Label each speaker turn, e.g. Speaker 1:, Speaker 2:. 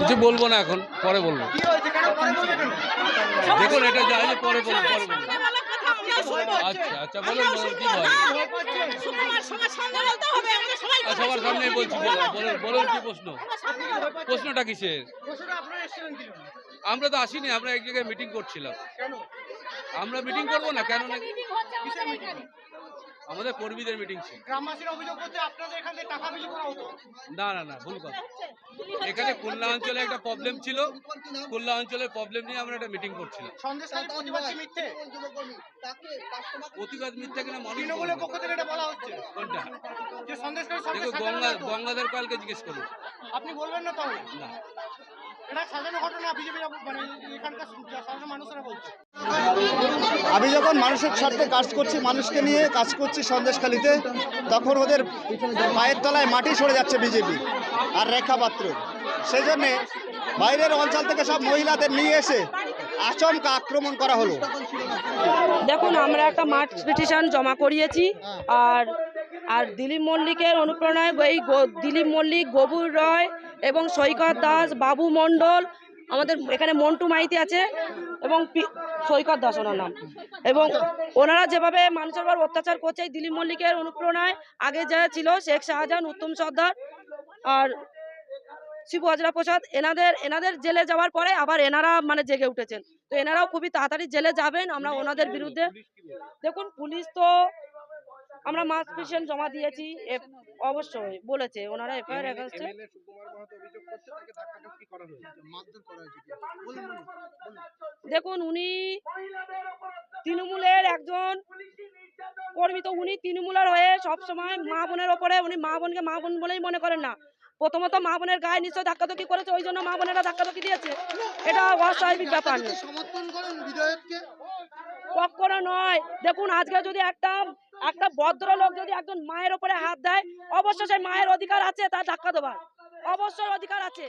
Speaker 1: কিছু বলবো না, এখন পরে বলবো। দেখুন এটা যাই পরে বলবো। আচ্ছা আচ্ছা বলুন কি বল। সবার সামনেই বলছি, বলুন কি প্রশ্ন? প্রশ্নটা কিসের? আমরা তো আসিনি, আমরা এক জায়গায় মিটিং করছিলাম। আমরা মিটিং করবো না কেন? আমাদের কর্মীদের মিটিং ছিল।
Speaker 2: গ্রামবাসীর অভিযোগ করছে আপনাদের এখান থেকে টাকা বিলি করা হতো।
Speaker 1: না ভুল কথা। এখানে খুলনা অঞ্চলে একটা প্রবলেম ছিল, খুলনা অঞ্চলের প্রবলেম নিয়ে আমরা একটা মিটিং করছিলাম। প্রতিবাদ মিথ্যা কিনা
Speaker 2: তৃণমূলের পক্ষ থেকে এটা বলা হচ্ছে।
Speaker 1: কোনটা?
Speaker 2: যে সন্দেশখালী
Speaker 1: দেখো গঙ্গাধর পালকে জিজ্ঞেস করুন।
Speaker 2: আপনি বলবেন না তাহলে?
Speaker 1: না,
Speaker 2: এটা সাজানো ঘটনা, বিজেপি মানে এখানকার সাধারণ মানুষেরা বলছে।
Speaker 3: আমি যখন মানুষের স্বার্থে কাজ করছি, মানুষকে নিয়ে কাজ করছি সন্দেশখালীতে, তখন ওদের পায়ের তলায় মাটি সরে যাচ্ছে বিজেপি আর রেখা পাত্র। সেই জন্যে বাইরের অঞ্চল থেকে সব মহিলাদের নিয়ে এসে আচমকা আক্রমণ করা হলো।
Speaker 4: দেখুন, আমরা একটা মাঠ পিটিশন জমা করিয়েছি, আর দিলীপ মল্লিকের অনুপ্রেরণায় এই দিলীপ মল্লিক, গবুর রয় এবং সৈকত দাস, বাবু মণ্ডল, আমাদের এখানে মন্টু মাইতি আছে এবং সৈকত দাস ওনার নাম, এবং ওনারা যেভাবে মানুষের উপর অত্যাচার করছে এই দিলীপ মল্লিকের অনুপ্রেরণায় আগে যারা ছিল শেখ শাহজাহান, উত্তম সর্দার আর শিবু হাজরা প্রসাদ, এনাদের জেলে যাওয়ার পরে আবার এনারা মানে জেগে উঠেছেন। তো এনারাও খুবই তাড়াতাড়ি জেলে যাবেন। আমরা ওনাদের বিরুদ্ধে, দেখুন পুলিশ তো আমরা মাস পিটিশন জমা দিয়েছি, অবশ্যই বলেছে ওনারা এফআইআর এগেইনস্টে। দেখুন উনি তৃণমূলের একজন কর্মী, তো উনি তৃণমূলের হয়ে সবসময় মা বোনের ওপরে, উনি মা বোনকে মা বোন বলেই মনে করেন না। প্রথমত মা বোনের গায়ে নিশ্চয় ধাক্কাধাক্কি করেছে, ওই জন্য মা বোনেরা ধাক্কাধাক্কি দিয়েছে। এটা অস্বাভাবিক ব্যাপার না, কখনো নয়। দেখুন আজকে যদি একটা ভদ্রলোক যদি একজন মায়ের ওপরে হাত দেয়, অবশ্যই সেই মায়ের অধিকার আছে তার ধাক্কা দেওয়ার, অবশ্যই অধিকার আছে।